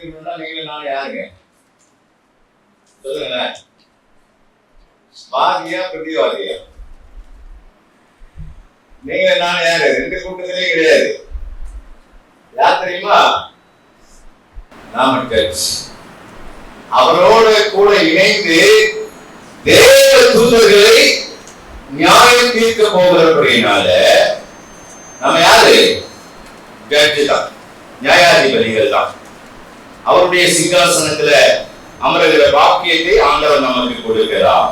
நீங்க நான் யாருங்க சொல்லுங்களேன். வாதியா பிரதிவாதியா? நீங்க நான் யாரு? ரெண்டு கூட்டத்திலே கிடையாது. யார் தெரியுமா? நாம சர்ச். அவரோட கூட இணைந்து தேவ தூதர்களை நியாயம் தீர்க்க போகிறபடினால நம்ம யாரு? ஜட்ஜ் தான், நியாயாதிபதிகள் தான். அவருடைய சிங்காசனத்துல அமருகிற பாக்கியத்தை ஆண்டவர் நமக்கு கொடுக்கிறார்.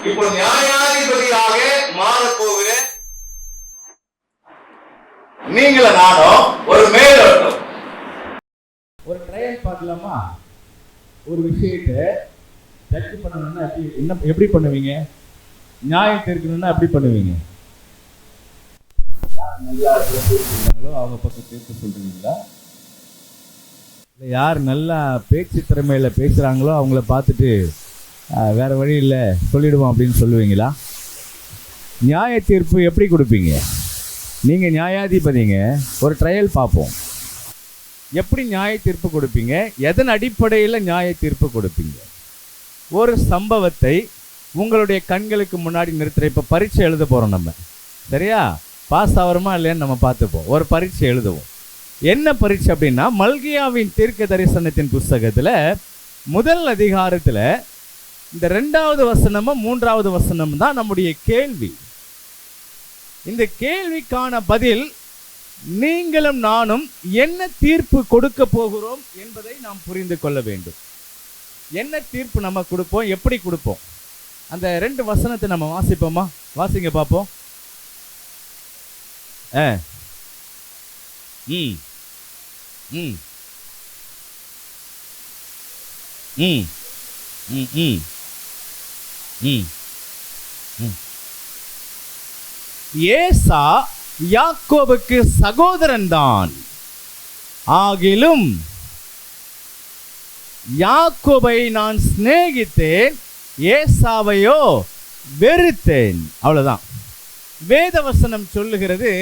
இப்போ நியாயாதிபதியாக மாறப்போகிற நீங்கள நானும் ஒரு மேலோட்டம், ஒரு ட்ரையல் பார்க்கலாமா? ஒரு விஷயத்தை ஜட்ஜ் பண்ணணும்னா எப்படி பண்ணுவீங்க? நியாயம் தீர்க்கணும்னா எப்படி பண்ணுவீங்க? நல்லா பேசுறீங்களோ அவங்க பக்கம் தீர்ப்பு சொல்றீங்களா? யார் நல்லா பேச்சு திறமையில பேசுறாங்களோ அவங்கள பார்த்துட்டு வேற வழி இல்லை சொல்லிடுவோம் அப்படின்னு சொல்லுவீங்களா? நியாய தீர்ப்பு எப்படி கொடுப்பீங்க? நீங்க நியாயாதிபதிங்க, ஒரு ட்ரையல் பார்ப்போம். எப்படி நியாய தீர்ப்பு கொடுப்பீங்க? எதன் அடிப்படையில் நியாய தீர்ப்பு கொடுப்பீங்க? ஒரு சம்பவத்தை உங்களுடைய கண்களுக்கு முன்னாடி நிறுத்துற. இப்போ பரீட்சை எழுத போகிறோம் நம்ம, சரியா? பாஸ் ஆகிறோமா இல்லையான்னு நம்ம பார்த்துப்போம். ஒரு பரீட்சை எழுதுவோம். என்ன பரீட்சை அப்படின்னா, மல்கியாவின் தீர்க்க தரிசனத்தின் புஸ்தகத்தில் முதல் அதிகாரத்தில் இந்த 2வது வசனமும் 3வது வசனமும் தான் நம்முடைய கேள்வி. இந்த கேள்விக்கான பதில் நீங்களும் நானும் என்ன தீர்ப்பு கொடுக்க போகிறோம் என்பதை நாம் புரிந்து கொள்ள வேண்டும். என்ன தீர்ப்பு நம்ம கொடுப்போம், எப்படி கொடுப்போம்? அந்த 2 வசனத்தை நம்ம வாசிப்போமா? வாசிங்க பார்ப்போம். ஏசா யாக்கோபுக்கு சகோதரன் தான், ஆகிலும் யாக்கோபை நான் சிநேகித்தேன், ஏசாவையோ வெறுத்தேன். அவ்வளவுதான். வேதவசனம் சொல்லுகிறது,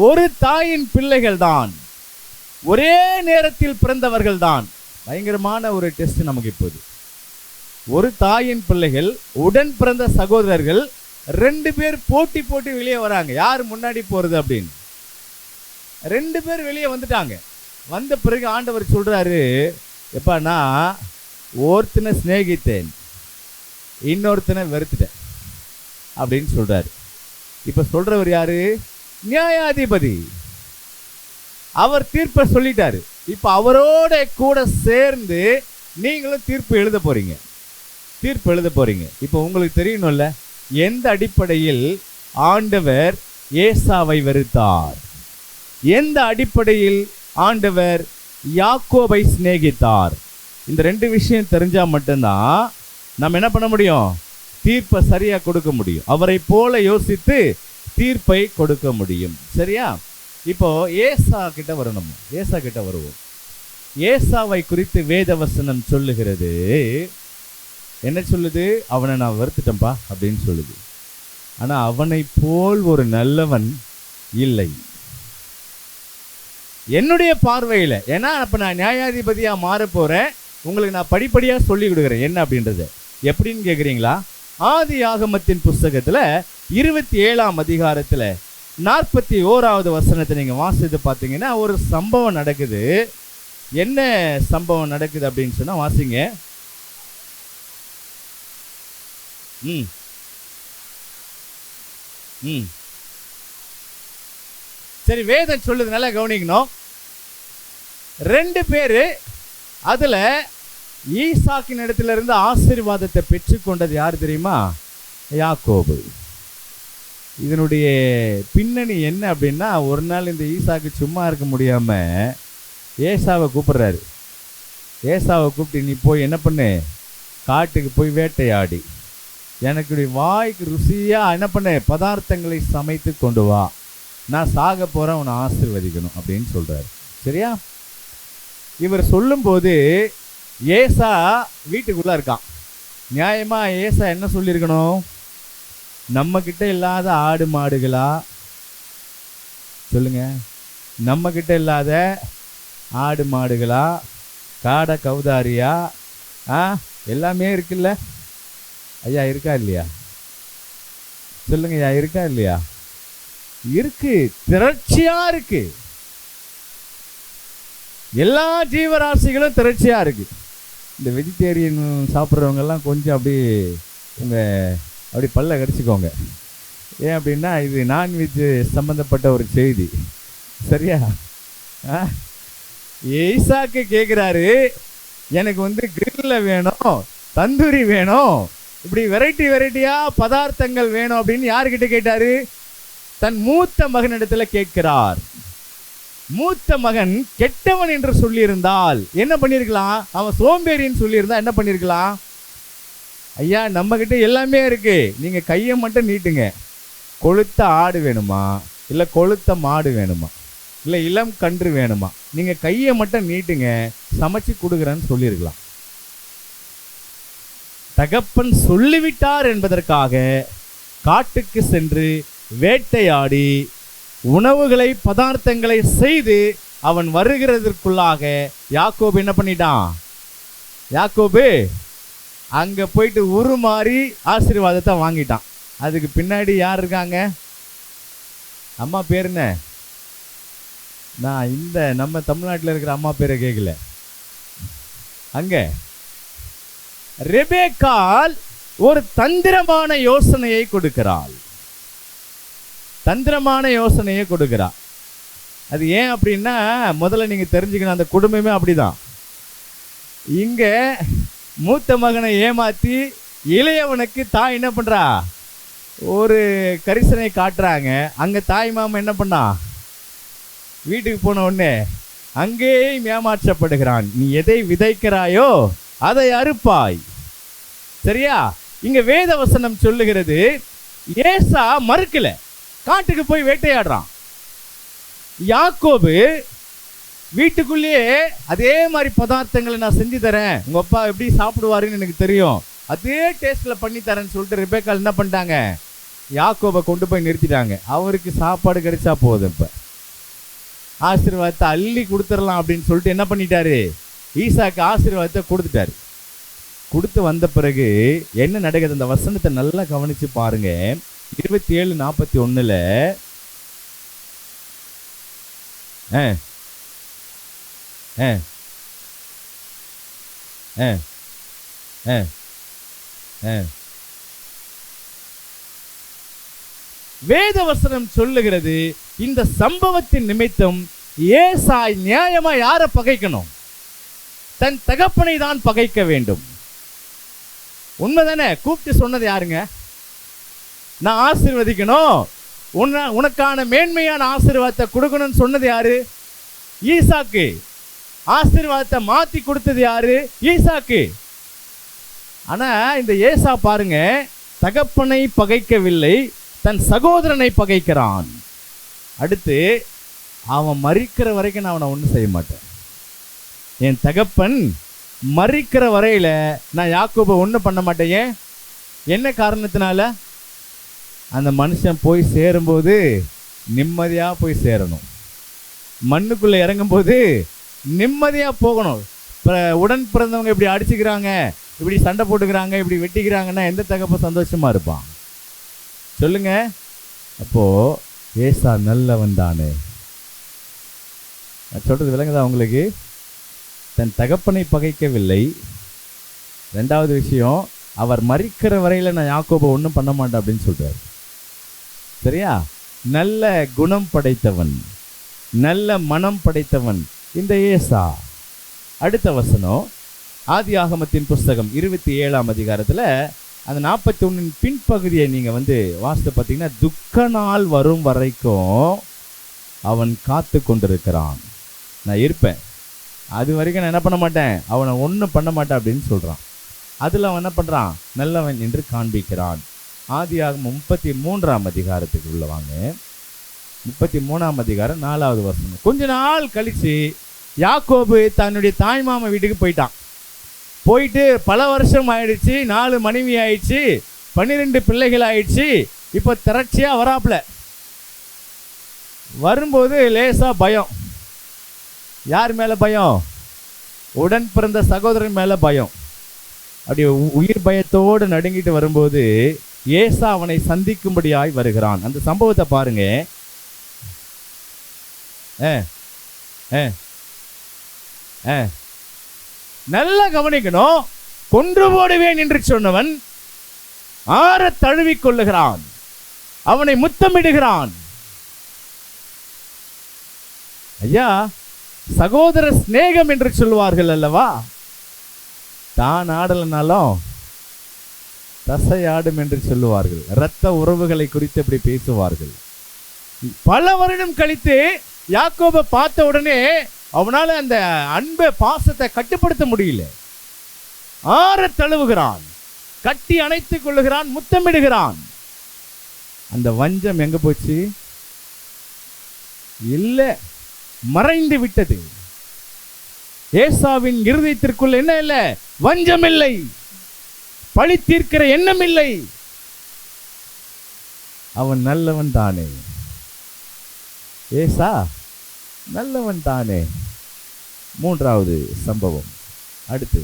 ஒரு தாயின் பிள்ளைகள் தான், ஒரே நேரத்தில் பிறந்தவர்கள் தான். பயங்கரமான ஒரு டெஸ்ட் நமக்கு இப்போது. ஒரு தாயின் பிள்ளைகள், உடன் பிறந்த சகோதரர்கள், 2 பேர் போட்டி போட்டு வெளியே வராங்க, யார் முன்னாடி போறது அப்படின்னு. 2 பேர் வெளியே வந்துட்டாங்க. வந்த பிறகு ஆண்டவர் சொல்றாரு, எப்பா நான் ஒருத்தனை சிநேகித்தேன், இன்னொருத்தனை வெறுத்துட்டேன் அப்படின்னு சொல்றாரு. இப்ப சொல்றவர் யாரு? நியாயாதிபதி. அவர் தீர்ப்பை சொல்லிட்டாரு. இப்ப அவரோட கூட சேர்ந்து நீங்களும் தீர்ப்பு எழுத போறீங்க. இப்ப உங்களுக்கு தெரியணும்ல, எந்த அடிப்படையில் ஆண்டவர் ஏசாவை வெறுத்தார், எந்த அடிப்படையில் ஆண்டவர் யாக்கோபை சிநேகித்தார். இந்த 2 விஷயம் தெரிஞ்சா மட்டும்தான் நம்ம என்ன பண்ண முடியும்? தீர்ப்பை சரியா கொடுக்க முடியும். அவரை போல யோசித்து தீர்ப்பை கொடுக்க முடியும். சரியா? இப்போ ஏசா கிட்ட வருவோம். ஏசாவை குறித்து வேதவசனம் சொல்லுகிறது. என்ன சொல்லுது? அவனை நான் வெறுத்துட்டேன்பா அப்படின்னு சொல்லுது. ஆனா அவனை போல் ஒரு நல்லவன் இல்லை என்னுடைய பார்வையில். ஏன்னா அப்ப நான் நியாயாதிபதியா மாற போறேன். உங்களுக்கு நான் படிப்படியா சொல்லி கொடுக்குறேன் என்ன அப்படின்றது. எப்படின்னு கேட்குறீங்களா? ஆதி ஆகமத்தின் புஸ்தகத்துல 27ஆம் அதிகாரத்துல 41வது வசனத்தை நீங்க வாசித்து பார்த்தீங்கன்னா ஒரு சம்பவம் நடக்குது. என்ன சம்பவம் நடக்குது அப்படின்னு சொன்னா வாசிங்க. சரி, வேதம் சொல்லுது, நல்லா கவனிக்கணும். 2 பேரு அதுல ஈசாக்கின் இடத்துல இருந்து ஆசீர்வாதத்தை பெற்றுக்கொண்டது யார் தெரியுமா? யாக்கோபு. இதனுடைய பின்னணி என்ன அப்படின்னா, ஒரு நாள் இந்த ஈசாக்கு சும்மா இருக்க முடியாம ஏசாவை கூப்பிடுறாரு. ஏசாவை கூப்பிட்டு, நீ போய் என்ன பண்ணு, காட்டுக்கு போய் வேட்டையாடி எனக்கு வாய்க்கு ருசியா என்ன பண்ணு, பதார்த்தங்களை சமைத்து கொண்டு வா, நான் சாக போறேன், உன்னை ஆசீர்வதிக்கணும் அப்படின்னு சொல்றாரு. சரியா? இவர் சொல்லும்போது ஏசா வீட்டுக்குள்ள இருக்கான். நியாயமா ஏசா என்ன சொல்லியிருக்கணும்? நம்ம கிட்ட இல்லாத ஆடு மாடுகளா சொல்லுங்க, நம்ம கிட்ட இல்லாத ஆடு மாடுகளா, காடை கௌதாரியா, எல்லாமே இருக்குல்ல ஐயா? இருக்கா இல்லையா? சொல்லுங்க ஐயா, இருக்கா இல்லையா? இருக்கு, திரட்சியா இருக்கு. எல்லா ஜீவராசிகளும் திரட்சியா இருக்கு. இந்த வெஜிடேரியன் சாப்பிட்றவங்க எல்லாம் கொஞ்சம் அப்படி பல்ல கடிச்சுக்கோங்க. ஏன் அப்படின்னா இது நான்வெஜ் சம்பந்தப்பட்ட ஒரு செய்தி, சரியா? ஈசாக்கு கேட்குறாரு, எனக்கு கிரில்ல வேணும், தந்தூரி வேணும், இப்படி வெரைட்டியா பதார்த்தங்கள் வேணும் அப்படின்னு யாருக்கிட்ட கேட்டாரு? தன் மூத்த மகனிடத்துல கேட்கிறார். மூத்த மகன் கெட்டவன் என்று சொல்லியிருந்தால் என்ன பண்ணிருக்கலாம்? அவன் சோம்பேறின்னு சொல்லியிருந்தா என்ன பண்ணிருக்கலாம்? ஐயா, நம்ம கிட்ட எல்லாமே இருக்கு, நீங்க கையை மட்டும் நீட்டுங்க. கொளுத்த ஆடு வேணுமா, இல்ல கொளுத்த மாடு வேணுமா, இல்ல இளம் கன்று வேணுமா, நீங்க கையை மட்டும் நீட்டுங்க, சமைச்சு கொடுக்குறேன்னு சொல்லியிருக்கலாம். தகப்பன் சொல்லிவிட்டார் என்பதற்காக காட்டுக்கு சென்று வேட்டையாடி உணவுகளை பதார்த்தங்களை செய்து அவன் வருகிறதற்குள்ளாக யாக்கோபு என்ன பண்ணிட்டான்? யாக்கோபு அங்க போயிட்டு உருமாறி ஆசீர்வாதத்தை வாங்கிட்டான். அதுக்கு பின்னாடி யார் இருக்காங்க? அம்மா பேர் என்ன? நான் நம்ம தமிழ்நாட்டில் இருக்கிற அம்மா பேரை கேட்கல. அங்க ரெபேக்காள் ஒரு தந்திரமான யோசனையை கொடுக்கிறாள். அது ஏன் அப்படின்னா, முதல்ல நீங்க தெரிஞ்சுக்கணும், அந்த குடும்பமே அப்படிதான். இங்க மூத்த மகனை ஏமாத்தி இளையவனுக்கு தாய் என்ன பண்றா? ஒரு கரிசனை காட்டுறாங்க. அங்க தாய் மாமன் என்ன பண்ணா? வீட்டுக்கு போன உடனே அங்கேயும் ஏமாற்றப்படுகிறான். நீ எதை விதைக்கிறாயோ அதை அறுப்பாய். சரியா? இங்க வேத வசனம் சொல்லுகிறது, ஏசா மறுக்கல, காட்டுக்கு போய் வேட்டையாடுறான். யாக்கோபு வீட்டுக்குள்ளேயே அதே மாதிரி பதார்த்தங்களை நான் செஞ்சு தரேன், உங்க அப்பா எப்படி சாப்பிடுவாருன்னு எனக்கு தெரியும், அதே டேஸ்ட்ல பண்ணி தரேன்னு சொல்லிட்டு ரெபேக்காள் என்ன பண்ணிட்டாங்க? யாக்கோபை கொண்டு போய் நிறுத்திட்டாங்க. அவருக்கு சாப்பாடு கிடைச்சா போதும், இப்ப ஆசீர்வாதத்தை அள்ளி கொடுத்துடலாம் அப்படின்னு சொல்லிட்டு என்ன பண்ணிட்டாரு? ஈசாக்கு ஆசீர்வாதத்தை கொடுத்துட்டாரு. கொடுத்து வந்த பிறகு என்ன நடக்குது? அந்த வசனத்தை நல்லா கவனிச்சு பாருங்க. 27:41 வேதவசனம் சொல்லுகிறது, இந்த சம்பவத்தின் நிமித்தம் ஏசாய் நியாயமா யாரை பகைக்கணும்? தன் தகப்பனை தான் பகைக்க வேண்டும். உண்மைதானே? கூப்பிட்டு சொன்னது யாருங்க? நான் ஆசீர்வதிக்கணும், உனக்கான மேன்மையான ஆசீர்வாதத்தை கொடுக்கணும்னு சொன்னது யாரு? ஈசாக்கு. ஆசீர்வாதத்தை மாத்தி கொடுத்தது யாரு? ஈசாக்கு. ஆனா இந்த ஏசா பாருங்க, தகப்பனை பகைக்கவில்லை, தன் சகோதரனை பகைக்கிறான். அடுத்து அவன் மரிக்கிற வரைக்கும் நான் அவனை ஒன்றும் செய்ய மாட்டேன். என் தகப்பன் மரிக்கிற வரையில நான் யாக்கோபை ஒன்றும் பண்ண மாட்டேன். என்ன காரணத்தினால? அந்த மனுஷன் போய் சேரும்போது நிம்மதியா போய் சேரணும். மண்ணுக்குள்ள இறங்கும்போது நிம்மதியா போகணும். உடன் பிறந்தவங்க இப்படி அடிச்சுக்கிறாங்க, இப்படி சண்டை போட்டுக்கிறாங்க, இப்படி வெட்டிக்கிறாங்கன்னா எந்த தகப்பன் சந்தோஷமா இருப்பான்? சொல்லுங்க. அப்போ ஏசா நல்லவன் தானே. நான் சொல்றது விளங்குதா உங்களுக்கு? தன் தகப்பனை பகைக்கவில்லை. ரெண்டாவது விஷயம், அவர் மரிக்கிற வரையில நான் யாக்கோபை ஒன்றும் பண்ண மாட்டேன் அப்படின்னு சொல்றாரு. சரியா? நல்ல குணம் படைத்தவன், நல்ல மனம் படைத்தவன் இந்த ஏசா. அடுத்த வசனம் ஆதியாகமத்தின் புஸ்தகம் 27ஆம் அதிகாரத்தில் அந்த 41 பின்பகுதியை நீங்கள் வாசித்து பார்த்தீங்கன்னா, துக்க நாள் வரும் வரைக்கும் அவன் காத்து கொண்டிருக்கிறான். நான் இருப்பேன், அது வரைக்கும் நான் என்ன பண்ண மாட்டேன், அவனை ஒன்றும் பண்ண மாட்டேன் அப்படின்னு சொல்கிறான். அதில் அவன் என்ன பண்ணுறான்? நல்லவன் என்று காண்பிக்கிறான். ஆதியாகமம் 33ஆம் அதிகாரத்துக்கு உள்ள வாங்க. 33ஆம் அதிகாரம் 4வது வசனம். கொஞ்ச நாள் கழித்து யாக்கோபு தன்னுடைய தாய்மாமா வீட்டுக்கு போயிட்டான். போயிட்டு பல வருஷம் ஆயிடுச்சு, 4 மனைவி ஆயிடுச்சு, 12 பிள்ளைகள் ஆயிடுச்சு. இப்போ திரட்சியா வராப்புல. வரும்போது லேசா பயம். யார் மேல பயம்? உடன் பிறந்த சகோதரன் மேல பயம். அப்படி உயிர் பயத்தோடு நடுங்கிட்டு வரும்போது ஏசா அவனை சந்திக்கும்படியாய் வருகிறான். அந்த சம்பவத்தை பாருங்க. நல்லா கவனிக்கணும். கொன்று போடுவேன் என்று சொன்னவன் ஆற தழுவிக் கொள்ளுகிறான், அவனை முத்தமிடுகிறான். ஐயா, சகோதர சிநேகம் என்று சொல்வார்கள் அல்லவா? தான் ஆடலனாலும் தசை ஆடும் என்று சொல்லுவார்கள். இரத்த உறவுகளை குறித்து இப்படி பேசுவார்கள். பல வருடம் கழித்து யாக்கோபை பார்த்த உடனே அவனால அந்த அன்பை பாசத்தை கட்டுப்படுத்த முடியல. ஆற தழுவுகிறான், கட்டி அணைத்துக் கொள்ளுகிறான், முத்தமிடுகிறான். அந்த வஞ்சம் எங்க போச்சு? இல்ல, மறைந்து விட்டது. ஏசாவின் இருதயத்திற்குள் என்ன இல்ல? வஞ்சம் இல்லை, பழி தீர்க்கிற எண்ணம் இல்லை. அவன் நல்லவன் தானே, ஏசா நல்லவன் தானே. மூன்றாவது சம்பவம் அடுத்து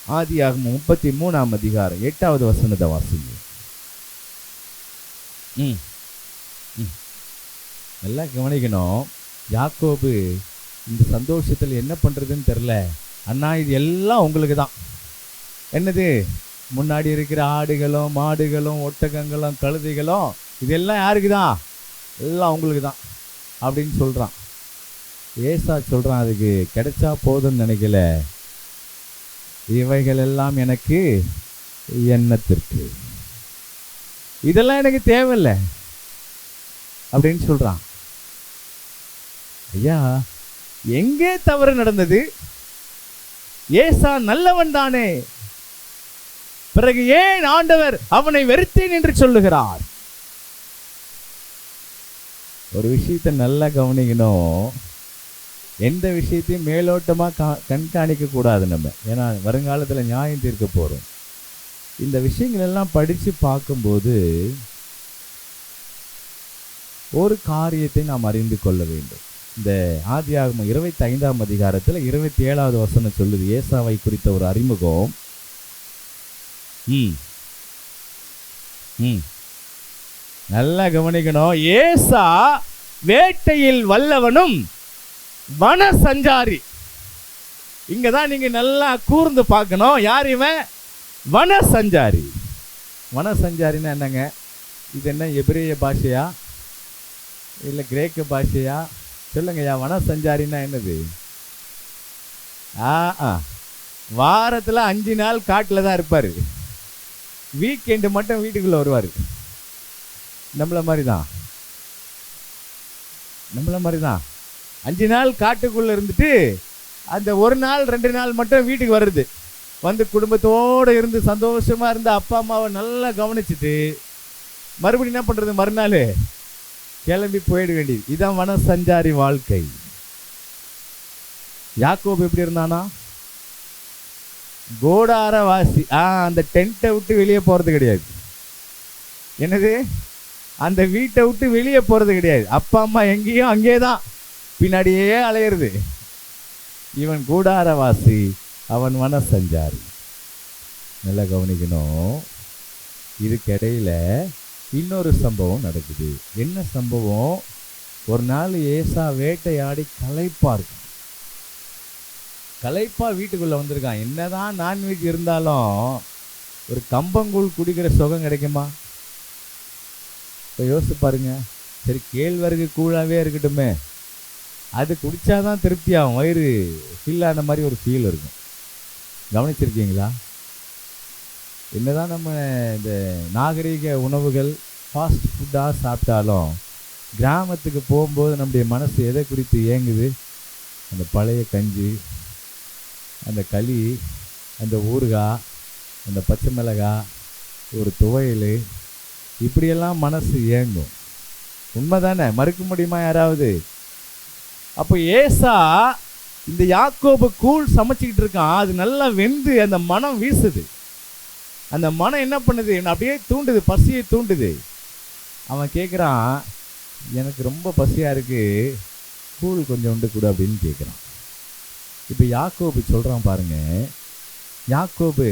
ஆதியாகமம் 33ஆம் அதிகாரம் 8வது வசனத்தை வாசிங்க. எல்லாம் கவனிக்கணும். யாக்கோபு இந்த சந்தோஷத்தில் என்ன பண்றதுன்னு தெரியல. அண்ணா, இது எல்லாம் உங்களுக்கு தான். என்னது? முன்னாடி இருக்கிற ஆடுகளும் மாடுகளும் ஒட்டகங்களும் கழுதைகளும் இதெல்லாம் யாருக்கு தான்? எல்லாம் உங்களுக்கு தான் அப்படின்னு சொல்றான். ஏசா சொல்றான், அதுக்கு கிடைச்சா போதும்னு நினைக்கல, இவைகள் எல்லாம் எனக்கு எண்ணத்திற்கு, இதெல்லாம் எனக்கு தேவையில்லை அப்படின்னு சொல்றான். ஐயா, எங்கே தவறு நடந்தது? ஏசா நல்லவன் தானே, பிறகு ஏன் ஆண்டவர் அவனை வெறுத்தேன் என்று சொல்லுகிறார்? ஒரு விஷயத்தை நல்லா கவனிக்கணும். எந்த விஷயத்தையும் மேலோட்டமா கண்காணிக்க கூடாது நம்ம. ஏன்னா வருங்காலத்தில் நியாயம் தீர்க்க போறோம். இந்த விஷயங்கள் எல்லாம் படிச்சு பார்க்கும்போது ஒரு காரியத்தை நாம் அறிந்து கொள்ள வேண்டும். இந்த ஆதியாகமம் 25ஆம் அதிகாரத்தில் 27வது வசனம் சொல்லுது, ஏசாவை குறித்த ஒரு அறிமுகம். நல்லா கவனிக்கணும். ஏசா வேட்டையில் வல்லவனும் வன சஞ்சாரி. இங்கதான் நீங்க நல்லா கூர்ந்து பார்க்கணும். யார் இவன்? வன சஞ்சாரி. வன சஞ்சாரின்னா என்னங்க? இது என்ன எபிரேய பாஷையா இல்லை கிரேக்க பாஷையா? சொல்லுங்கய்யா, வன சஞ்சாரின்னா என்னது? வாரத்தில் 5 நாள் காட்டில் தான் இருப்பார், வீக்கெண்டு மட்டும் வீட்டுக்குள்ளே வருவார். நம்மள மாதிரி தான் 5 நாள் காட்டுக்குள்ளே இருந்துட்டு அந்த 1 நாள் 2 நாள் மட்டும் வீட்டுக்கு வர்றது. வந்து குடும்பத்தோடு இருந்து சந்தோஷமாக இருந்து அப்பா அம்மாவை நல்லா கவனிச்சுட்டு மறுபடியும் என்ன பண்ணுறது? மறுநாள் கிளம்பி போயிட வேண்டியது. இதான் வன சஞ்சாரி வாழ்க்கை. யாக்கோபு எப்படி இருந்தானா? கோடாரவாசி. அந்த டென்ட்டை விட்டு வெளியே போகிறது கிடையாது. என்னது? அந்த வீட்டை விட்டு வெளியே போகிறது கிடையாது. அப்பா அம்மா எங்கேயும் அங்கே தான், பின்னாடியே அலையிறது. இவன் கூடாரவாசி, அவன் வன சஞ்சாரி. நல்லா கவனிக்கணும். இதுக்கிடையில இன்னொரு சம்பவம் நடக்குது. என்ன சம்பவம்? ஒரு நாள் ஏசா வேட்டையாடி களைப்பா வீட்டுக்குள்ள வந்திருக்கான். என்னதான் நான்வெஜ் இருந்தாலும் ஒரு கம்பங்கூழ் குடிக்கிற சுகம் கிடைக்குமா? இப்போ யோசிச்சு பாருங்க. சரி, கேழ்வரகு கூழாவே இருக்கட்டுமே, அது குடிச்சாதான் திருப்தி ஆகும், வயிறு ஃபில் ஆன மாதிரி ஒரு ஃபீல் இருக்கும். கவனிச்சிருக்கீங்களா? என்னதான் நம்ம இந்த நாகரீக உணவுகள் ஃபாஸ்ட் ஃபுட்டாக சாப்பிட்டாலும் கிராமத்துக்கு போகும்போது நம்முடைய மனசு எதை குறித்து ஏங்குது? அந்த பழைய கஞ்சி, அந்த களி, அந்த ஊறுகாய், அந்த பச்சை மிளகாய், ஒரு துவையல், இப்படியெல்லாம் மனசு ஏங்கும். உண்மைதானே? மறுக்க முடியுமா யாராவது? அப்போ ஏசா இந்த யாக்கோபு கூழ் சமைச்சிக்கிட்டு இருக்கான். அது நல்லா வெந்து அந்த மனம் வீசுது. அந்த மனம் என்ன பண்ணுது? அப்படியே தூண்டுது, பசியை தூண்டுது. அவன் கேட்குறான், எனக்கு ரொம்ப பசியாக இருக்குது, கூழ் கொஞ்சம் உண்டு கொடு அப்படின்னு கேட்குறான். இப்போ யாக்கோபு சொல்கிறான் பாருங்க, யாக்கோபு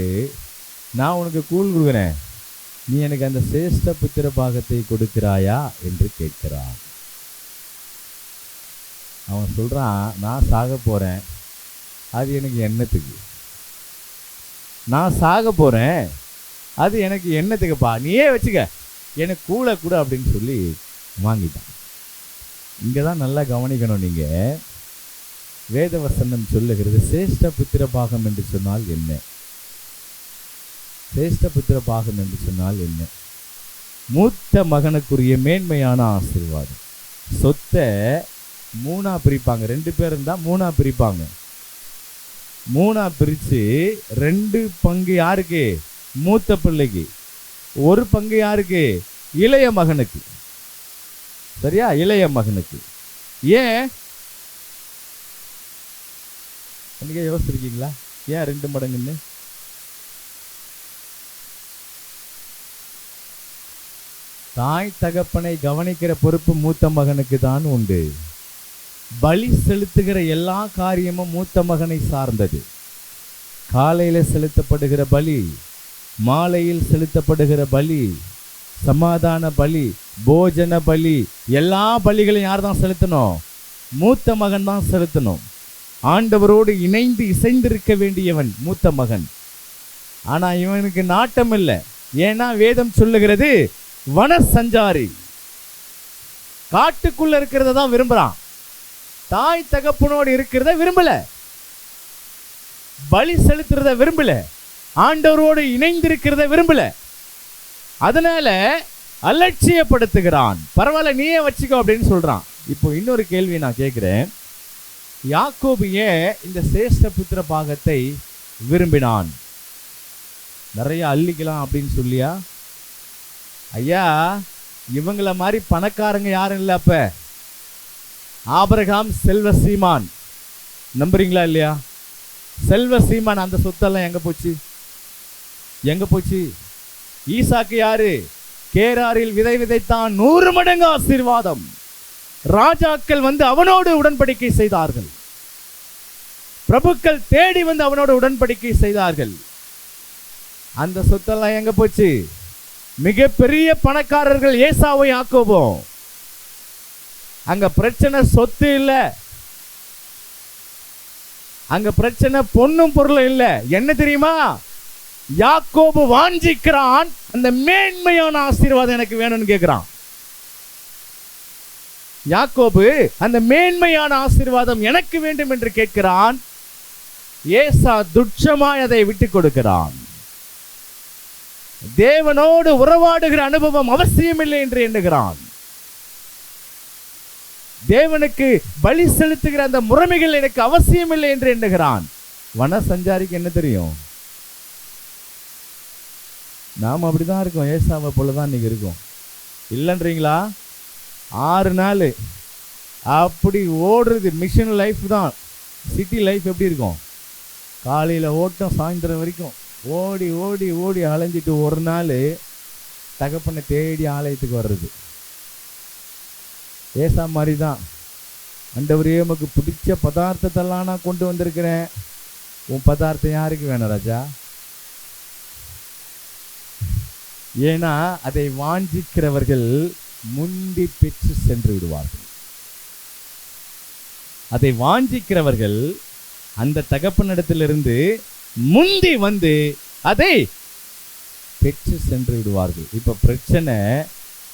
நான் உனக்கு கூழ் கொடுக்குறேன், நீ எனக்கு அந்த சிரேஷ்ட புத்திர பாகத்தை கொடுக்கிறாயா என்று கேட்கிறான். அவன் சொல்கிறான், நான் சாக போகிறேன், அது எனக்கு எண்ணத்துக்கு. நான் சாக போகிறேன், அது எனக்கு எண்ணத்துக்குப்பா, நீயே வச்சுக்க, எனக்கு கூழ கூட அப்படின்னு சொல்லி வாங்கிட்டான். இங்கே தான் நல்லா கவனிக்கணும். நீங்கள் வேத வசனம் சொல்லுகிறது சிரேஷ்ட புத்திர பாகம் என்று சொன்னால் என்ன? சிரேஷ்ட புத்திர பாகம் என்று சொன்னால் என்ன? மூத்த மகனுக்குரிய மேன்மையான ஆசீர்வாதம். சொத்தை மூணா பிரிப்பாங்க. 2 பேர் இருந்தால் மூணா பிரிப்பாங்க. மூணா பிரித்து 2 பங்கு யாருக்கு? மூத்த பிள்ளைக்கு. 1 பங்கு யாருக்கு? இளைய மகனுக்கு. சரியா? இளைய மகனுக்கு. ஏன் நீங்க யோசிச்சிருக்கீங்களா ஏன் 2 மடங்குன்னு? தாய் தகப்பனை கவனிக்கிற பொறுப்பு மூத்த மகனுக்கு தான் உண்டு. பலி செலுத்துகிற எல்லா காரியமும் மூத்த மகனை சார்ந்தது. காலையில் செலுத்தப்படுகிற பலி, மாலையில் செலுத்தப்படுகிற பலி, சமாதான பலி, போஜன பலி, எல்லா பலிகளையும் யார் தான் செலுத்தணும்? மூத்த மகன் தான் செலுத்தணும். ஆண்டவரோடு இணைந்து இசைந்திருக்க வேண்டியவன் மூத்த மகன். ஆனால் இவனுக்கு நாட்டம் இல்லை. ஏன்னா வேதம் சொல்லுகிறது வன சஞ்சாரி, காட்டுக்குள்ள இருக்கிறத தான் விரும்புறான். தாய் தகப்பனோடு இருக்கிறத விரும்பல, பலி செலுத்துறத விரும்பல, ஆண்டவரோடு இணைந்திருக்கிறத விரும்பல. அதனால அலட்சியப்படுத்துகிறான். பரவாயில்ல நீயே வச்சுக்கோ அப்படின்னு சொல்றான். இப்போ இன்னொரு கேள்வி நான் கேட்கிறேன், யாக்கோபு ஏன் இந்த சிரேஷ்ட புத்திர பாகத்தை விரும்பினான்? நிறைய அள்ளிக்கலாம் அப்படின்னு சொல்லியா? ஐயா, இவங்கள மாதிரி பணக்காரங்க யாரும் இல்லை. அப்ப ஆபிரகாம் செல்வ சீமான், நம்புறீங்களா இல்லையா? செல்வ சீமான், அந்த சொத்தெல்லாம் எங்க போச்சு? எங்க போச்சு? ஈசாக்கு யாரு? கேராரில் விதை விதைத்தான், 100 மடங்கு ஆசீர்வாதம். ராஜாக்கள் வந்து அவனோடு உடன்படிக்கை செய்தார்கள். பிரபுக்கள் தேடி வந்து அவனோடு உடன்படிக்கை செய்தார்கள். அந்த சொத்தெல்லாம் எங்க போச்சு? மிகப்பெரிய பணக்காரர்கள் ஏசாவும் யாக்கோபும். அங்க பிரச்சனை சொத்து இல்ல, அங்க பிரச்சனை பொன்னும் பொருளும் இல்ல. என்ன தெரியுமா? யாக்கோபு வாஞ்சிக்கிறான், அந்த மேன்மையான ஆசீர்வாதம் எனக்கு வேணும்னு கேட்கிறான். யாக்கோபு அந்த மேன்மையான ஆசீர்வாதம் எனக்கு வேண்டும் என்று கேட்கிறான். ஏசா துட்சமாய் அதை விட்டு கொடுக்கிறான். தேவனோடு உறவாடுகிற அனுபவம் அவசியமில்லை என்று எண்ணுகிறான். தேவனுக்கு பலி செலுத்துகிற அந்த முறைமைகள் எனக்கு அவசியமில்லை என்று எண்ணுகிறான். வன சஞ்சாரிக்கு என்ன தெரியும்? நாம் அப்படிதான் இருக்கோம். ஏசாவை போலதான் இன்னைக்கு இருக்கோம். இல்லைன்றீங்களா? 6 நாள் அப்படி ஓடுறது மிஷன் லைஃப் தான். சிட்டி லைஃப் எப்படி இருக்கும்? காலையில் ஓட்டம், சாயந்தரம் வரைக்கும் ஓடி ஓடி ஓடி அலைஞ்சிட்டு ஒரு நாள் தகப்பனை தேடி ஆலயத்துக்கு வர்றது. ஏசா மாதிரி தான். ஆண்டவரே, உமக்கு பிடிச்ச பதார்த்தத்தெல்லாம் நான் கொண்டு வந்திருக்கிறேன், உன் பதார்த்தம் யாருக்கு வேணும் ராஜா? ஏன்னா அதை வாஞ்சிக்கிறவர்கள் முந்தி பெற்று சென்று விடுவார்கள். அதை வாஞ்சிக்கிறவர்கள் அந்த தகப்பனிடத்திலிருந்து முந்தி வந்து அதை பெற்று சென்று விடுவார்கள். இப்ப பிரச்சனை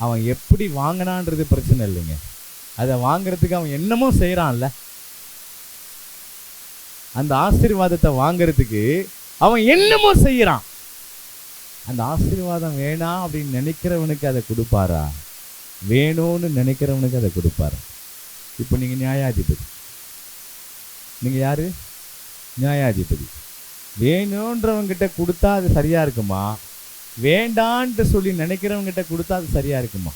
அவன் எப்படி வாங்கினான்றது பிரச்சனை இல்லைங்க. அதை வாங்கிறதுக்கு அவன் என்னமோ செய்யறான்ல. அந்த ஆசீர்வாதத்தை வாங்கிறதுக்கு அவன் என்னமோ செய்யறான். அந்த ஆசீர்வாதம் வேணாம் அப்படின்னு நினைக்கிறவனுக்கு அதை கொடுப்பாரா? வேணும்னு நினைக்கிறவனுக்கு அதை கொடுப்பாரு. இப்போ நீங்க நியாயாதிபதி. நீங்க யாரு? நியாயாதிபதி. வேணுன்றவங்கிட்ட கொடுத்தா அது சரியா இருக்குமா? வேண்டான்ட்டு சொல்லி நினைக்கிறவங்கிட்ட கொடுத்தா அது சரியா இருக்குமா?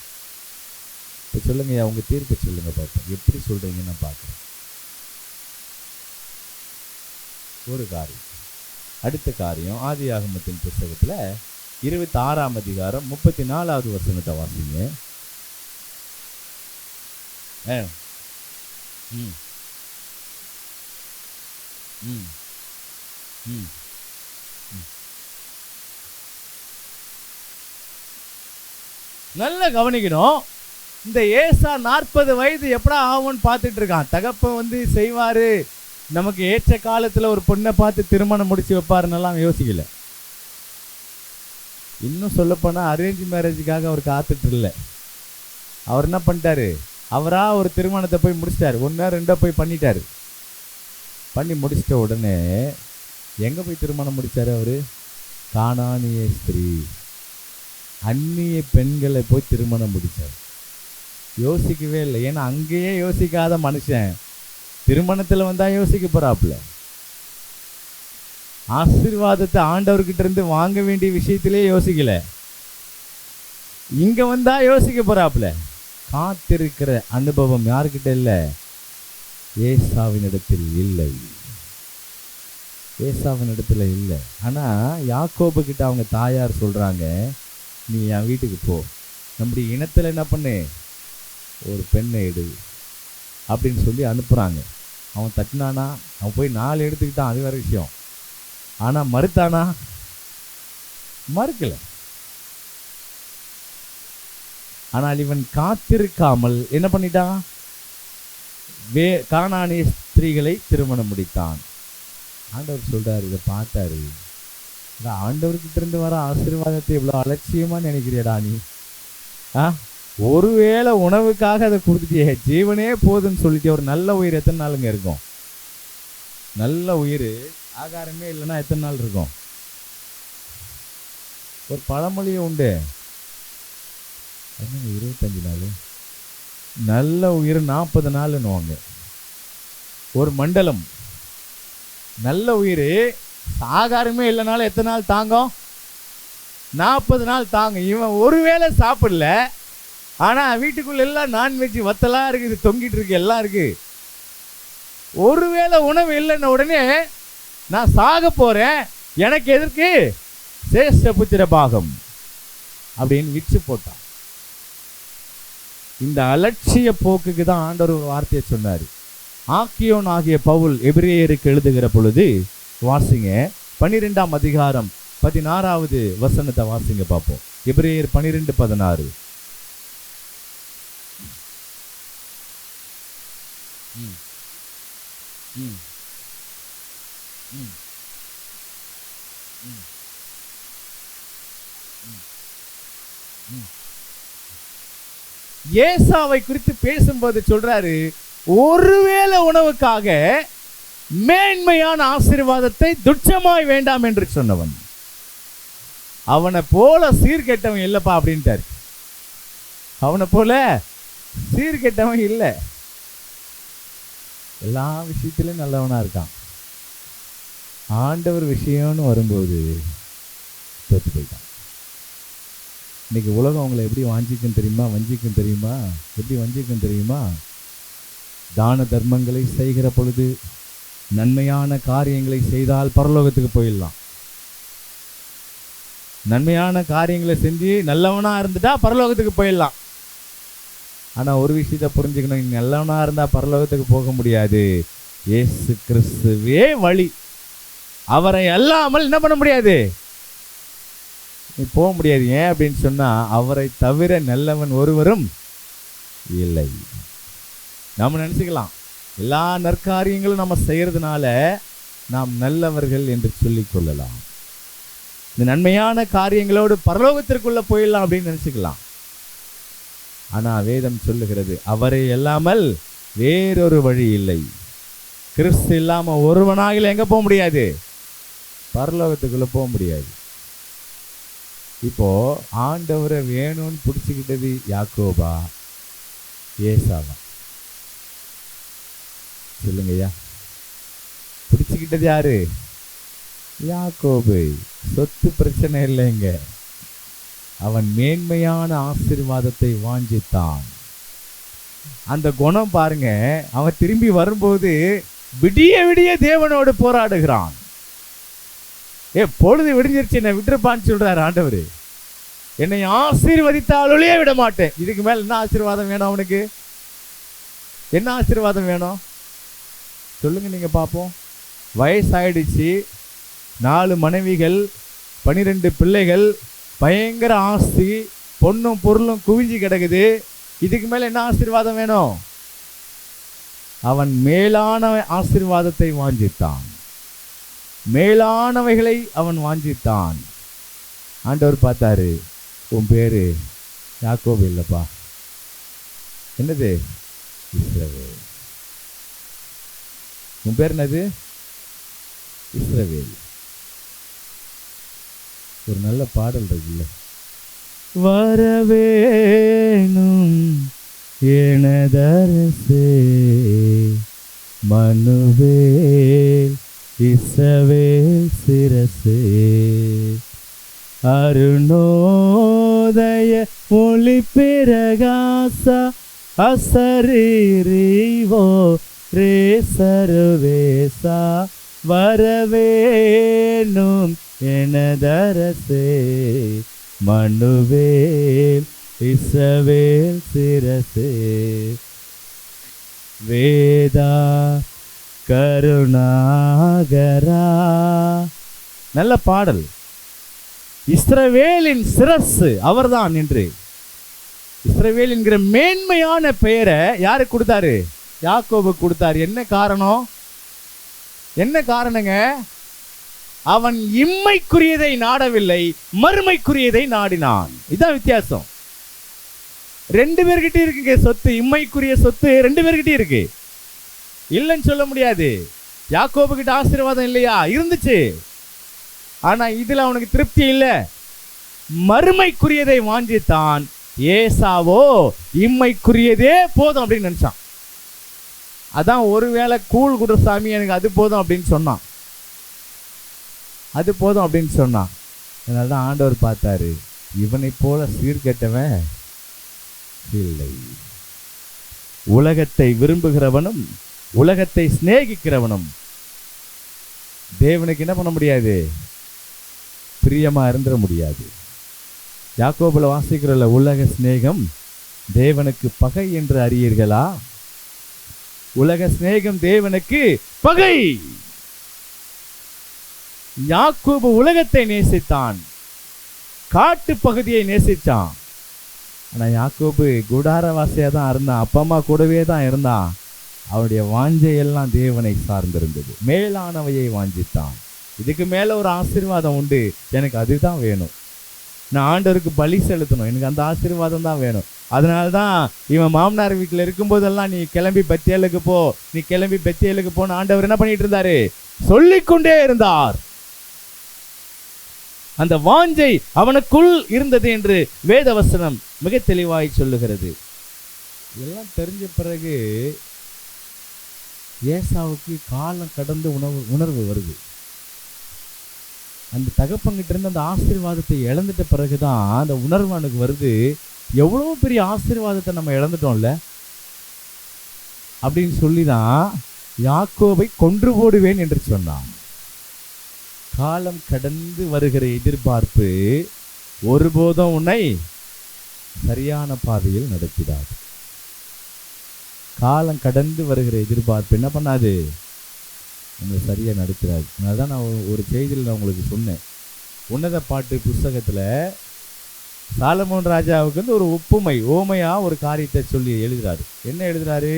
இப்போ சொல்லுங்க, உங்க தீர்ப்பு சொல்லுங்க பார்ப்போம். எப்படி சொல்றீங்கன்னு பார்க்குறேன். ஒரு காரியம். அடுத்த காரியம், ஆதியாகமத்தின் புத்தகத்துல 26ஆம் அதிகாரம் 34வது வசனத்தை வாசிங்க. ம் ம் நல்லா கவனிக்கணும். இந்த ஏசா 40 வயது எப்படா ஆகும்னு பார்த்துட்டு இருக்கான். தகப்பன் வந்து செய்வாரு, நமக்கு ஏற்ற காலத்துல ஒரு பொண்ணை பார்த்து திருமணம் முடிச்சு வைப்பாருன்னெல்லாம் யோசிக்கல. இன்னும் சொல்லப்போனா அரேஞ்ச் மேரேஜுக்காக அவர் காத்துட்டு இல்லை. அவர் என்ன பண்ணிட்டாரு, அவரா ஒரு திருமணத்தை போய் முடிச்சிட்டாரு. 1 2 போய் பண்ணிட்டாரு. பண்ணி முடிச்சிட்ட உடனே எங்க போய் திருமணம் முடிச்சாரு அவரு? கானானிய ஸ்திரீ, அந்நிய பெண்களை போய் திருமணம் முடிச்சார். யோசிக்கவே இல்லை. ஏன்னா அங்கேயே யோசிக்காத மனுஷன் திருமணத்துல வந்தா யோசிக்க போறாப்புல. ஆசீர்வாதத்தை ஆண்டவர்கிட்ட இருந்து வாங்க வேண்டிய விஷயத்திலே யோசிக்கல, இங்க வந்தா யோசிக்க போறாப்புல. காத்திருக்கிற அனுபவம் யாருக்கிட்ட இல்லை? ஏசாவினிடத்தில் இல்லை. ஏசாவினிடத்துல இல்லை. ஆனா யாக்கோபு கிட்ட அவங்க தாயார் சொல்றாங்க, நீ என் வீட்டுக்கு போ, நம்முடைய இனத்துல என்ன பண்ணு, ஒரு பெண்ணை எடு அப்படின்னு சொல்லி அனுப்புறாங்க. அவன் தட்டினானா? அவன் போய் 4 எடுத்துக்கிட்டான், அது வேற விஷயம். ஆனா மறுத்தானா? மறுக்கல. ஆனால் இவன் காத்திருக்காமல் என்ன பண்ணிட்டான்? கானானிய ஸ்திரீகளை திருமணம் முடித்தான். ஆண்டவர் சொல்றாரு, இதை பார்த்தாரு, ஆண்டவர்கிட்ட இருந்து வர ஆசீர்வாதத்தை இவ்வளவு அலட்சியமா நினைக்கிறியடா நீ? ஒருவேளை உணவுக்காக அதை கொடுத்துட்டியே, ஜீவனே போதுன்னு சொல்லிட்டு. ஒரு நல்ல உயிர் எத்தனை நாளுங்க இருக்கும்? நல்ல உயிர் ஆகாரமே இல்லைன்னா எத்தனை நாள் இருக்கும்? ஒரு பழமொழியே உண்டு, 25 நாள், நல்ல உயிர் 40 நாள்னுவாங்க. ஒரு மண்டலம். நல்ல உயிர் ஆகாரமே இல்லைனாலும் எத்தனை நாள் தாங்கும்? 40 நாள் தாங்கும். இவன் ஒருவேளை சாப்பிடல, ஆனா வீட்டுக்குள்ள எல்லாம் நான்வெஜ் வத்தலாம் இருக்குது, தொங்கிட்டு இருக்கு, எல்லாம் இருக்கு. ஒருவேளை உணவு இல்லைன்ன உடனே நான் சாக போறேன், எனக்கு எதற்கு சேஷ்ட புத்திர பாகம் அப்படின்னு விற்று போட்டான். இந்த அலட்சிய போக்குக்கு தான் ஆண்டவர் ஒரு வார்த்தையை சொன்னார். ஆக்கியோன் ஆகிய பவுல் எபிரேயருக்கு எழுதுகிற பொழுது வாசிங்க, 12ஆம் அதிகாரம் 16வது வசனத்தை வாசிங்க பார்ப்போம். எபிரேயர் 12:16. ஏசாவை குறித்து பேசும்போது சொல்றாரு, ஒருவேளை உணவுக்காக மேன்மையான ஆசீர்வாதத்தை துச்சமாய் வேண்டாம் என்று சொன்னவன். அவனை போல சீர்கெட்டவன் இல்லப்பா அப்படின்ட்டாரு. அவனை போல சீர்கெட்டவன் இல்லை, எல்லா விஷயத்திலும் நல்லவனா இருக்கான். ஆண்டவர் விஷயம்னு வரும்போது தோத்து போயிட்டான். இன்னைக்கு உலகம் அவங்களை எப்படி வஞ்சிக்கும் தெரியுமா? எப்படி வஞ்சிக்கும் தெரியுமா? தான தர்மங்களை செய்கிற பொழுது, நன்மையான காரியங்களை செய்தால் பரலோகத்துக்கு போயிடலாம். நன்மையான காரியங்களை செஞ்சு நல்லவனா இருந்துட்டா பரலோகத்துக்கு போயிடலாம். ஆனா ஒரு விஷயத்தை புரிஞ்சுக்கணும், நீ நல்லவனா இருந்தா பரலோகத்துக்கு போக முடியாது. இயேசு கிறிஸ்துவே வழி. அவரை அல்லாமல் என்ன பண்ண முடியாது, நீ போக முடியாது. ஏன் அப்படின்னு சொன்னா, அவரை தவிர நல்லவன் ஒருவரும் இல்லை. நம்ம நினைச்சுக்கலாம் எல்லா நற்காரியங்களும் நம்ம செய்யறதுனால நாம் நல்லவர்கள் என்று சொல்லிக் கொள்ளலாம். இந்த நன்மையான காரியங்களோடு பரலோகத்திற்குள்ள போயிடலாம் அப்படின்னு நினைச்சுக்கலாம். ஆனா வேதம் சொல்லுகிறது, அவரை இல்லாமல் வேறொரு வழி இல்லை. கிறிஸ்து இல்லாம ஒருவனாக எங்க போக முடியாது, பரலோகத்துக்குள்ள போக முடியாது. இப்போ ஆண்டவரை வேணும்னு பிடிச்சுக்கிட்டது யாக்கோபா, ஏசாவா? சொல்லுங்க ஐயா. பிடிச்சுக்கிட்டது யாரு? யாக்கோபு. சொத்து பிரச்சனை இல்லைங்க, அவன் மேன்மையான ஆசீர்வாதத்தை வாஞ்சித்தான். அந்த குணம் பாருங்க, அவன் திரும்பி வரும்போது விடிய விடிய தேவனோடு போராடுகிறான். பொழுது விடிஞ்சிருச்சு, என்னை விட்டுருப்பான்னு சொல்றாரு ஆண்டவர். என்னை ஆசீர்வதித்தாலே விட மாட்டேன். இதுக்கு மேல என்ன ஆசீர்வாதம் வேணும் அவனுக்கு? என்ன ஆசீர்வாதம் வேணும் சொல்லுங்க நீங்க பார்ப்போம். வயசாயிடுச்சு, 4 மனைவிகள், 12 பிள்ளைகள், பயங்கர ஆஸ்தி, பொண்ணும் பொருளும் குவிஞ்சு கிடக்குது. இதுக்கு மேல என்ன ஆசீர்வாதம் வேணும்? அவன் மேலான ஆசீர்வாதத்தை வாஞ்சித்தான், மேலானவைகளை அவன் வாஞ்சித்தான். ஆண்டவர் பார்த்தாரு, உன் பேரு யாக்கோபு இல்லப்பா, என்னது? இஸ்ரவேல். உன் பேர் என்னது? இஸ்ரவேல். ஒரு நல்ல பாடல் இருக்குல்ல, வரவேணும் எனதரசே மனுவேல் இஸ்ரவேல் சிரசே, அருணோதய ஒளி பிரகாச அசரீரிவோ ரே சர்வேசா, வரவேணும் எனதரசே மனுவேல் இஸ்ரவேல் சிரசே, வேதா கருணாகரா. நல்ல பாடல். இஸ்ரவேலின் சிரசு அவர்தான் என்று, இஸ்ரவேல் என்கிற மேன்மையான பெயரை யாருக்கு கொடுத்தாரு? யாக்கோபு கொடுத்தாரு. என்ன காரணம்? என்ன காரணங்க? அவன் இம்மைக்குரியதை நாடவில்லை, மறுமைக்குரியதை நாடினான். இதுதான் வித்தியாசம். 2 பேர்கிட்ட இருக்குங்க சொத்து. இம்மைக்குரிய சொத்து 2 பேர்கிட்ட இருக்கு, இல்லைன்னு சொல்ல முடியாது. யாக்கோபு கிட்ட ஆசீர்வாதம் இல்லையா? இருந்துச்சு. ஆனா இதுல அவனுக்கு திருப்தி இல்லை, மறுமைக்குரியதை வாஞ்சித்தான். ஏசாவோ இம்மைக்குரியதே போதும் அப்படின்னு நினைச்சான். அதான் ஒருவேளை கூழ் குடுசாமி எனக்கு அது போதும் அப்படின்னு சொன்னான், அது போதும் அப்படின்னு சொன்னான். அதனால தான் ஆண்டவர் பார்த்தாரு, இவனை போல சீர்கெட்டவன் இல்லை. உலகத்தை விரும்புகிறவனும் உலகத்தை சிநேகிக்கிறவனும் தேவனுக்கு என்ன பண்ண முடியாது? பிரியமா இருந்துட முடியாது. யாக்கோபுல வாசிக்கிறல, உலக சிநேகம் தேவனுக்கு பகை என்று அறியீர்களா? உலக சிநேகம் தேவனுக்கு பகை. யாக்கோபு உலகத்தை நேசித்தான், காட்டு பகுதியை நேசித்தான். ஆனா யாக்கோபு கூடாரவாசியா தான் இருந்தான், அப்பா அம்மா கூடவே தான் இருந்தான். அவனுடைய வாஞ்சையெல்லாம் தேவனை சார்ந்திருந்தது, மேலானவையை வாஞ்சித்தான். இதுக்கு மேல ஒரு ஆசீர்வாதம் உண்டு, எனக்கு அதுதான் வேணும். நான் ஆண்டவருக்கு பலி செலுத்தணும், எனக்கு அந்த ஆசீர்வாதம் தான் வேணும். அதனால தான் இவன் மாமனார் வீட்டில் இருக்கும்போதெல்லாம் நீ கிளம்பி பெத்தேலுக்கு போ, நீ கிளம்பி பெத்தேலுக்கு போன்னு ஆண்டவர் என்ன பண்ணிட்டு இருந்தாரு? சொல்லிக்கொண்டே இருந்தார். அந்த வாஞ்சை அவனுக்குள் இருந்தது என்று வேதவசனம் மிக தெளிவாய் சொல்லுகிறது. இதெல்லாம் தெரிஞ்ச பிறகு ஏசாவுக்கு காலம் கடந்து உணர்வு வருது. அந்த தகப்பங்கிட்ட இருந்து அந்த ஆசீர்வாதத்தை இழந்துட்ட பிறகுதான் அந்த உணர்வு அவனுக்கு வருது. எவ்வளவு பெரிய ஆசீர்வாதத்தை நம்ம இழந்துட்டோம்ல அப்படின்னு சொல்லிதான் யாக்கோபை கொன்று போடுவேன் என்று சொன்னான். காலம் கடந்து வருகிற எதிர்பார்ப்பு ஒருபோதும் உன்னை சரியான பாதையில் நடத்திடாது. காலம் கடந்து வருகிற எதிர்பார்ப்பு என்ன பண்ணாது? உங்களை சரியா நடத்துறாது. அதனால்தான் நான் ஒரு செய்தியில் நான் உங்களுக்கு சொன்னேன். உன்னத பாட்டு புஸ்தகத்துல சாலமோன் ராஜாவுக்கு வந்து ஒரு ஓமையா ஒரு காரியத்தை சொல்லி எழுதுறாரு. என்ன எழுதுறாரு?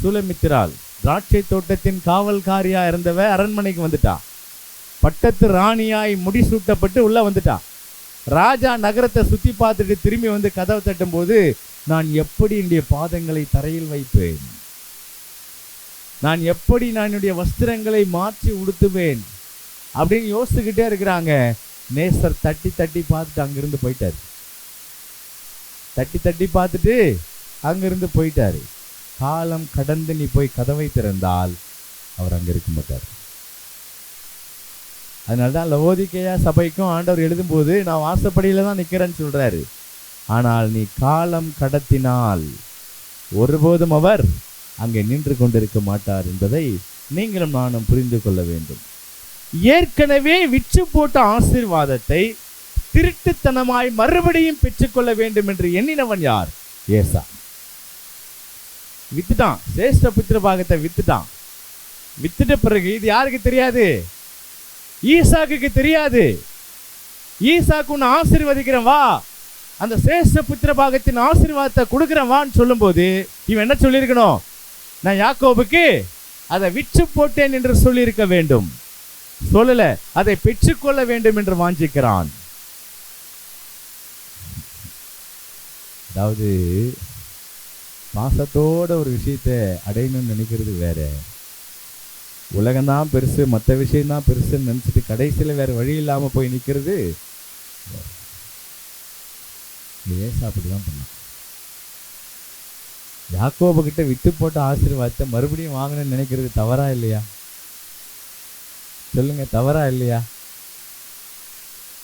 சுலமித்திரால் திராட்சை தோட்டத்தின் காவல்காரியா இருந்தவ அரண்மனைக்கு வந்துட்டா, பட்டத்து ராணியாய் முடிசூட்டப்பட்டு உள்ள வந்துட்டா. ராஜா நகரத்தை சுத்தி பார்த்துட்டு திரும்பி வந்து கதவை தட்டும் போது, நான் எப்படி என்னுடைய பாதங்களை தரையில் வைப்பேன், நான் எப்படி நான் என்னுடைய வஸ்திரங்களை மாற்றி உடுத்துவேன் அப்படின்னு யோசிச்சுக்கிட்டே இருக்கிறாங்க. நேசர் தட்டி தட்டி பார்த்துட்டு அங்கிருந்து போயிட்டாரு. தட்டி தட்டி பார்த்துட்டு அங்கிருந்து போயிட்டாரு. காலம் கடந்து நீ போய் கதவை திறந்தால் அவர் அங்க இருக்க மாட்டார். அதனால்தான் லவோதிக்கேயா சபைக்கும் ஆண்டவர் எழுதும் போது நான் வாசப்படியில தான் நிக்கிறேன்னு சொல்றாரு. ஆனால் நீ காலம் கடத்தினால் ஒருபோதும் அவர் அங்கே நின்று கொண்டிருக்க மாட்டார் என்பதை நீங்களும் நானும் புரிந்து கொள்ள வேண்டும். ஏற்கனவே விற்று போட்ட ஆசீர்வாதத்தை திருட்டுத்தனமாய் மறுபடியும் பெற்றுக்கொள்ள வேண்டும் என்று எண்ணினவன் யார்? ஏசா. வித்துட்டான், சேஷ்ட புத்திர பாகத்தை வித்துட்டான். வித்துட்ட பிறகு இது யாருக்கு தெரியாது? ஈசாக்குக்கு தெரியாது. ஈசாக்கு உன்னை ஆசீர்வதிக்கிறேன் வா, அந்த சிரேஷ்ட புத்திர பாகத்தின் ஆசீர்வாதத்தை கொடுக்குறேன் வான்னு சொல்லும்போது இவன் என்ன சொல்லியிருக்கணும்? நான் யாக்கோபுக்கு அதை விற்று போட்டேன் என்று சொல்லியிருக்க வேண்டும். சொல்லல, அதை பெற்றுக்கொள்ள வேண்டும் என்று வாஞ்சிக்கிறான். அதாவது பாசத்தோட ஒரு விஷயத்தை அடையணும்னு நினைக்கிறது வேற, உலகம்தான் பெருசு மற்ற விஷயம்தான் பெருசுன்னு நினச்சிட்டு கடைசியில் வேற வழி இல்லாமல் போய் நிற்கிறது. ஏசா அப்படிதான் பண்ணான். யாக்கோபு கிட்ட விட்டு போட்ட ஆசீர்வாதத்தை மறுபடியும் வாங்கணும்னு நினைக்கிறது தவறா இல்லையா? சொல்லுங்க, தவறா இல்லையா?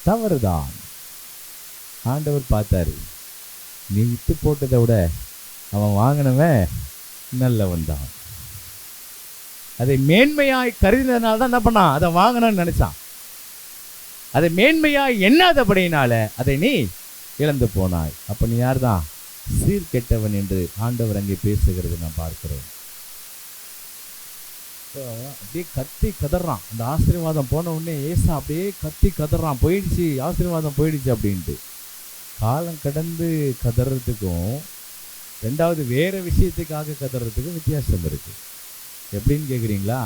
தவறுதான். ஆண்டவர் பார்த்தாரு, நீ விட்டு போட்டதை விட அவன் வாங்கினவன் நல்லவன் தான். அதை மேன்மையாய் கருதினதுனால தான் என்ன பண்ணான்? அதை வாங்கணும்னு நினைச்சான். அதை மேன்மையாய் எண்ணாதபடியினால அதை நீ இழந்து போனாய். அப்ப நீ யார் தான்? சீர்கெட்டவன் என்று ஆண்டவர் அங்கே பேசுகிறது நான் பார்க்கிறேன். அப்படியே கத்தி கதறான். அந்த ஆசீர்வாதம் போன உடனே ஏசா அப்படியே கத்தி கதறான், போயிடுச்சு ஆசீர்வாதம் போயிடுச்சு அப்படின்ட்டு. காலம் கடந்து கதறதுக்கும் ரெண்டாவது வேற விஷயத்துக்காக கதறதுக்கும் வித்தியாசம் இருக்கு. எப்படின்னு கேட்குறீங்களா?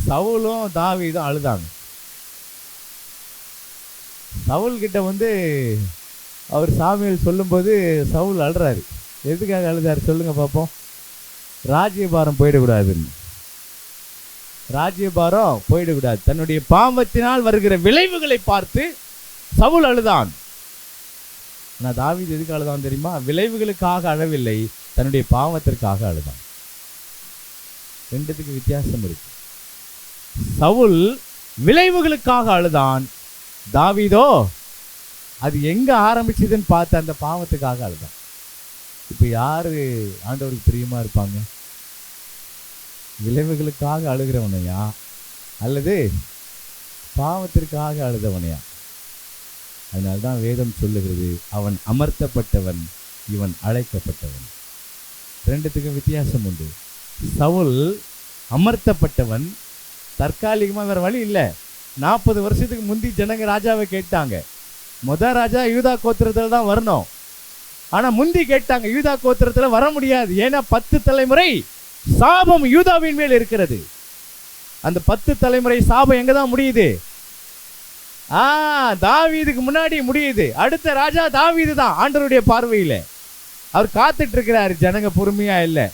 சவுலும் தாவீதும் அழுதாங்க. சவுல் கிட்ட அவர் சாமியல் சொல்லும்போது சவுல் அழுறாரு. எதுக்காக அழுதாரு சொல்லுங்க பார்ப்போம்? ராஜ்யபாரம் போயிடக்கூடாதுன்னு. ராஜ்யபாரம் போயிடக்கூடாது. தன்னுடைய பாவத்தினால் வருகிற விளைவுகளை பார்த்து சவுல் அழுதான். நான் தாவீது எதுக்கு அழுதான் தெரியுமா? விளைவுகளுக்காக அழவில்லை, தன்னுடைய பாவத்திற்காக அழுதான். ரெண்டுத்துக்கு வித்தியாசம் இருக்கு. சவுல் விளைவுகளுக்காக அழுதான், தாவீதோ அது எங்க ஆரம்பிச்சதுன்னு பார்த்து அந்த பாவத்துக்காக அழுதான். இப்ப யாரு ஆண்டவருக்கு பிரியமா இருப்பாங்க? விளைவுகளுக்காக அழுகிறவனையா அல்லது பாவத்திற்காக அழுதவனையா? அதனால்தான் வேதம் சொல்லுகிறது, அவன் அமர்த்தப்பட்டவன், இவன் அழைக்கப்பட்டவன். ரெண்டுத்துக்கும் வித்தியாசம் உண்டு. சவுல் அமர்த்தப்பட்டவன், தற்காலிகமாக வேற வழி இல்லை. 40 வருஷத்துக்கு முந்தி ஜனங்க ராஜாவை கேட்டாங்க. ராஜா யூதா கோத்திரத்தில் தான் வரணும். ஆனா முந்தி கேட்டாங்க, யூதா கோத்திரத்தில் வர முடியாது. ஏன்னா 10 தலைமுறை சாபம் யூதாவின் மேல் இருக்கிறது. அந்த 10 தலைமுறை சாபம் எங்க தான் முடியுது? தாவீதுக்கு முன்னாடி முடியுது. அடுத்த ராஜா தாவீது தான் ஆண்டவருடைய பார்வையில. அவர் காத்துட்டு இருக்கிறாரு, ஜனங்க பொறுமையா இல்லை.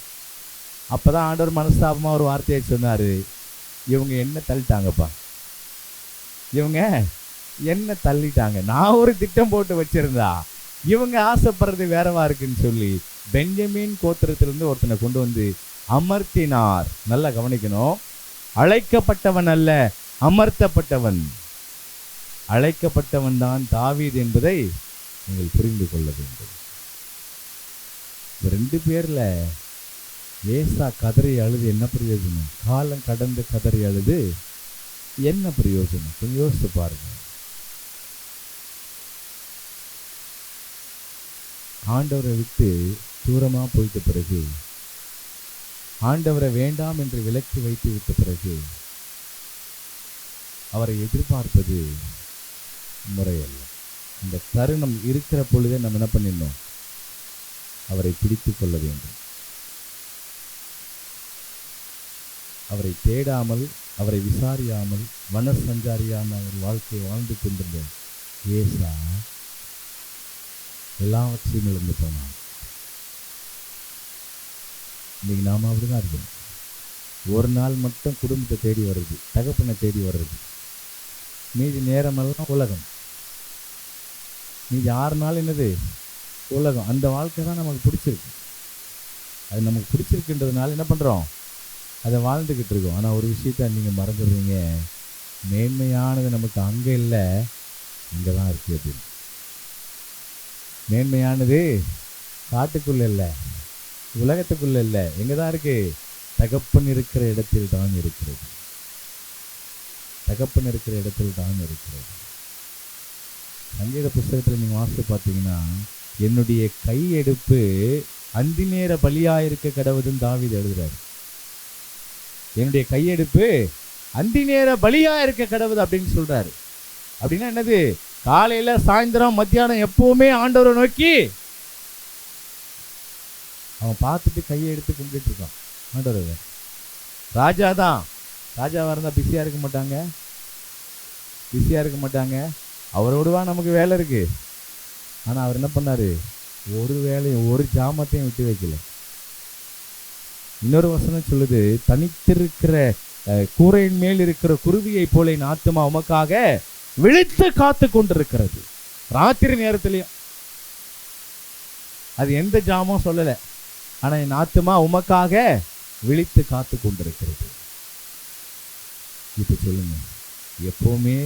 அப்பதான் ஆண்டவர் மனஸ்தாபமா ஒரு வார்த்தையை சொன்னாரு, இவங்க என்ன தள்ளிட்டாங்கப்பா, இவங்க என்ன தள்ளிட்டாங்க. நான் ஒரு திட்டம் போட்டு வச்சிருந்தா இவங்க ஆசைப்படுறது வேறவா இருக்குன்னு சொல்லி பென்ஜமின் கோத்திரத்திலிருந்து ஒருத்தனை கொண்டு வந்து அமர்த்தினார். நல்லா கவனிக்கணும், அழைக்கப்பட்டவன் அல்ல, அமர்த்தப்பட்டவன். அழைக்கப்பட்டவன் தான் தாவீது என்பதை நீங்கள் புரிந்து கொள்ள வேண்டும். 2 பேர்ல ஏசா கதறி அழுது என்ன பிரயோஜனம்? காலம் கடந்து கதறி அழுது என்ன பிரயோஜனம்? கொஞ்சம் யோசித்து பாருங்க. ஆண்டவரை விட்டு தூரமா போயிட்ட பிறகு, ஆண்டவரை வேண்டாம் என்று விலக்கி வைத்து விட்ட பிறகு அவரை எதிர்பார்ப்பது முறையல்ல. இந்த தருணம் இருக்கிற பொழுதே நம்ம என்ன பண்ணிடணும்? அவரை பிடித்து கொள்ள வேண்டும். அவரை தேடாமல், அவரை விசாரியாமல், வனசஞ்சாரியான ஒரு வாழ்க்கையை வாழ்ந்து கொண்டிருந்த ஏசா எல்லாவற்றையும் இழந்து போனான். இன்னைக்கு நாம அப்படிதான் இருக்கணும். ஒரு நாள் மட்டும் குடும்பத்தை தேடி வர்றது, தகப்பனை தேடி வர்றது, மீதி நேரமெல்லாம் உலகம். மீதி 6 நாள் என்னது? உலகம். அந்த வாழ்க்கை தான் நமக்கு பிடிச்சிருக்கு. அது நமக்கு பிடிச்சிருக்குன்றதுனால என்ன பண்ணுறோம்? அதை வாழ்ந்துக்கிட்டு இருக்கோம். ஆனால் ஒரு விஷயத்த நீங்கள் மறந்துடுறீங்க, மேன்மையானது நமக்கு அங்கே இல்லை, இங்கே தான் இருக்குது அப்படின்னு. மேன்மையானது காட்டுக்குள்ளே இல்லை, உலகத்துக்குள்ளே இல்லை, எங்கே தான் இருக்குது? தகப்பன் இருக்கிற இடத்தில் தான் இருக்கிறது. தகப்பன் இருக்கிற இடத்தில் தான் இருக்கிறது. சங்கீத புஸ்தகத்தில் நீங்கள் வாசித்து பார்த்தீங்கன்னா, என்னுடைய கையெடுப்பு அந்தி நேர பலியாயிருக்க கடவுதுன்னு தாவீது எழுதுறாரு. என்னுடைய கையெடுப்பு அந்தி நேர பலியா இருக்க கடவுது அப்படின்னு சொல்றாரு. அப்படின்னா என்னது? காலையில சாயந்தரம் மத்தியானம் எப்பவுமே ஆண்டவரை நோக்கி அவன் பார்த்துட்டு கையை எடுத்து கும்பிட்டு இருக்கான். ஆண்டவர் ராஜா தான். ராஜாவாக இருந்தால் பிஸியாக இருக்க மாட்டாங்க. அவரோடுவா நமக்கு வேலை இருக்கு. ஆனால் அவர் என்ன பண்ணாரு? ஒரு வேலையும் ஒரு ஜாமத்தையும் விட்டு வைக்கல. இன்னொரு வசனம் சொல்லுது, தனித்திருக்கிற கூரையின் மேல் இருக்கிற குருவியை போல என் ஆத்துமா உமக்காக விழித்து காத்து கொண்டிருக்கிறது. ராத்திரி நேரத்திலையும். அது எந்த ஜாமும் சொல்லலை. ஆனால் என் ஆத்துமா உமக்காக விழித்து காத்து கொண்டிருக்கிறது. இப்போ சொல்லுங்க, எப்பவுமே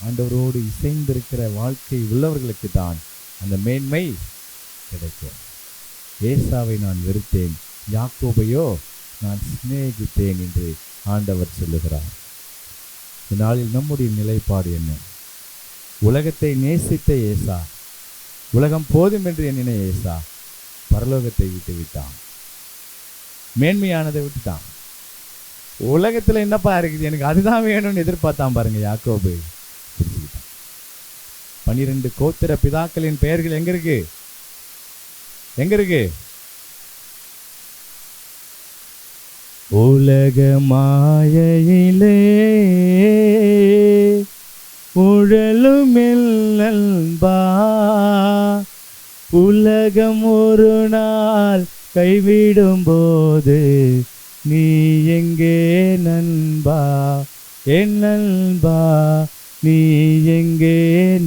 ஆண்டவரோடு இசைந்திருக்கிற வாழ்க்கை உள்ளவர்களுக்கு தான் அந்த மேன்மை கிடைக்கும். ஏசாவை நான் வெறுத்தேன், யாக்கோபையோ நான் சிநேகித்தேன் என்று ஆண்டவர் சொல்லுகிறார். இந்நாளில் நம்முடைய நிலைப்பாடு என்ன? உலகத்தை நேசித்த ஏசா, உலகம் போதும் என்று எண்ணின ஏசா பரலோகத்தை விட்டு விட்டான். மேன்மையானதை விட்டுட்டான். உலகத்தில் என்னப்பா இருக்குது, எனக்கு அதுதான் வேணும்னு எதிர்பார்த்தான் பாருங்க யாக்கோபு. 12 கோத்திர பிதாக்களின் பெயர்கள் எங்க இருக்கு? உலக மாயையிலே உழலும் நண்பா, உலகம் ஒரு நாள் கைவிடும் போது நீ எங்கே நண்பா? என் நண்பா நீ எங்கே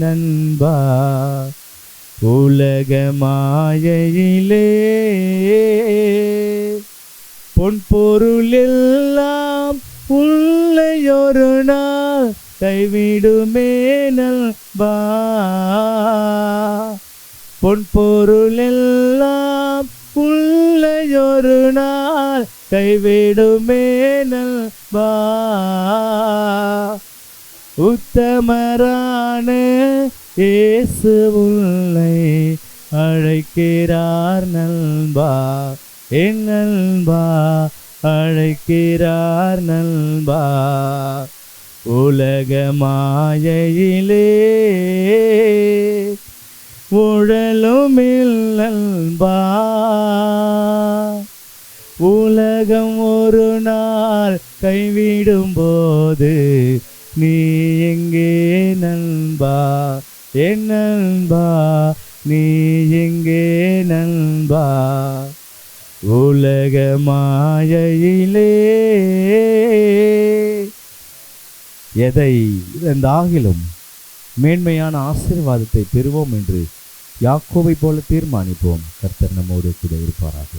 நண்பா? உலக மாயையிலே பொன் பொருள் எல்லாம் உன்னை ஒரு நாள் கைவிடுமே நண்பா. பொன் பொருள் எல்லாம் உன்னை ஒரு நாள் கைவிடுமே நண்பா. உத்தமரான இயேசு உன்னை அழைக்கிறார் நண்பா. என் நண்பா அழைக்கிறார் நண்பா. உலக மாயையிலே உழலும் நண்பா. உலகம் ஒரு நாள் கைவிடும் போது நீ எங்கே நண்பா? என் நண்பா நீ எங்கே நண்பா? உலக மாயையிலே எதை இழந்தாகிலும் மேன்மையான ஆசீர்வாதத்தை பெறுவோம் என்று யாக்கோபை போல தீர்மானிப்போம். கர்த்தர் நம்மோடு கூட இருப்பாராக.